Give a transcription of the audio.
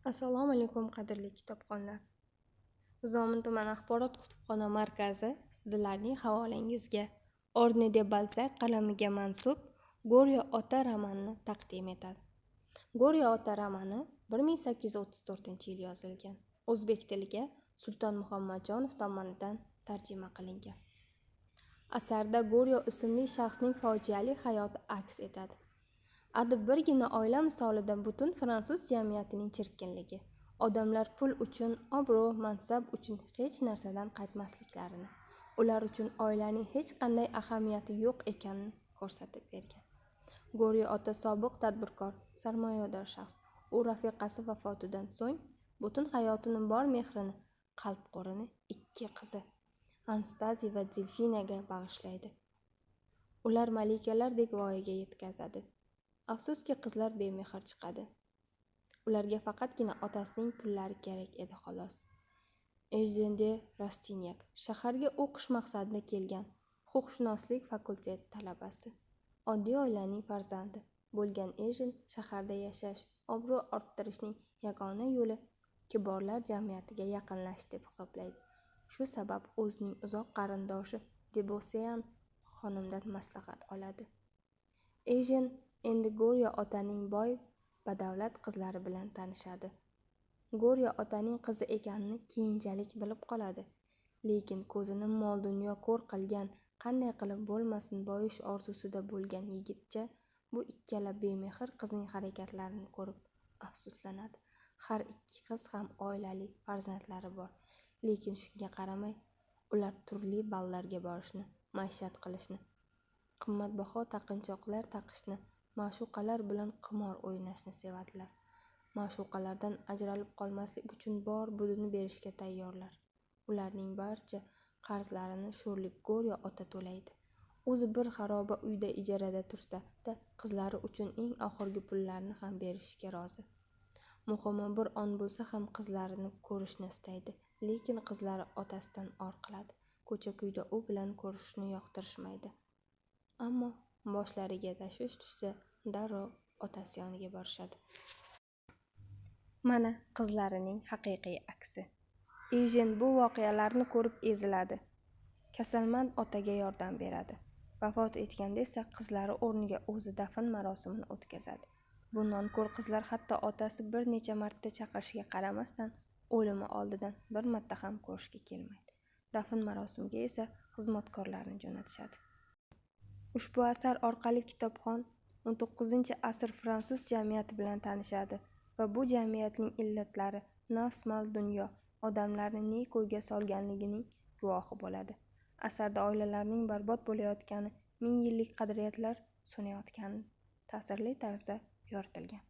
Assalomu alaykum qadrli kitobxonlar. Zomin tuman axborot kutubxona markazi sizlarning havolangizga Orne de Balzac qalamiga mansub Go'ryo ota romanini taqdim etadi. Go'ryo ota romani 1834-yil yozilgan. O'zbek tiliga Sulton Muhammadjonov tomonidan tarjima qilingan. Asarda Go'ryo ismli shaxsning fojiali hayoti aks etadi. Adib birgina oila misolida butun fransuz jamiyatining chirkinligi, odamlar pul uchun, obro', mansab uchun hech narsadan qaytmasliklarini, ular uchun oilaning hech qanday ahamiyati yo'q ekanini ko'rsatib bergan. Go'ryo ota sobiq tadbirkor, sarmoyador shaxs. U rafiqasi vafotidan so'ng butun hayotini bor mehrini, qalb qo'rini ikki qizi Anastaziya va Delfinaga bag'ishlaydi. Ular malikalardek voyaga yetkazadi. Afsuski qizlar bemehr chiqadi. Ularga faqatgina otasining pullari kerak edi xolos. Ejen de Rastignac shaharga o'qish maqsadida kelgan huquqshunoslik fakulteti talabasi. Oddiy oilaning farzandi bo'lgan Ejen shaharda yashash, obro' orttirishning yagona yo'li kiborlar jamiyatiga yaqinlashish deb hisoblaydi. Shu sabab o'zining uzoq qarindoshi Debosyan xonimdan maslahat oladi. Ejen endi Go'ryo otaning boy, badavlat qizlari bilan tanishadi. Go'ryo otaning qizi ekanini keyinchalik bilib qoladi. Lekin ko'zini mol-dunyo ko'r qilgan, qanday qilib bo'lmasin boyish orzusida bo'lgan yigitcha bu ikkala bemehr qizning harakatlarini ko'rib afsuslanadi. Har ikki qiz ham oilali, farzandlari bor. Lekin shunga qaramay, ular turli ballarga borishni, maishat qilishni, qimmatbaho taqinchoqlar taqishni, ma'shuqalar bilan qimor o'ynashni sevadilar. Ma'shuqalardan ajralib qolmaslik uchun bor budini berishga tayyorlar. Ularning barcha qarzlarini sho'rlik Go'ryo ota to'laydi. O'zi bir xaroba uyda ijarada tursa-da, qizlari uchun eng oxirgi pullarni ham berishga rozi. Muhimi bir on bo'lsa ham qizlarini ko'rishni istaydi, lekin qizlari otasidan or qiladi. Ko'cha-kuyda u bilan ko'rishishni yoqtirishmaydi. Ammo boshlariga tashvish tushsa, darrov otasi yoniga borishadi. Mana qizlarining haqiqiy aksi. Ejen bu voqealarni ko'rib eziladi. Kasalmand otaga yordam beradi. Vafot etganda esa qizlari o'rniga o'zi dafn marosimini o'tkazadi. Bu nonko'r qizlar hatto otasi bir necha marta chaqirishiga qaramasdan o'limi oldidan bir marta ham ko'rishga kelmaydi. Dafn marosimiga esa xizmatkorlarni jo'natishadi. Ushbu asar orqali kitobxon 19-asr fransuz jamiyati bilan tanishadi va bu jamiyatning illatlari, nafs-mal dunyo, odamlarni ne ko'yga solganligining guvohi bo'ladi. Asarda oilalarning barbod bo'layotgani, ming yillik qadriyatlar so'nayotgani ta'sirli tarzda yoritilgan.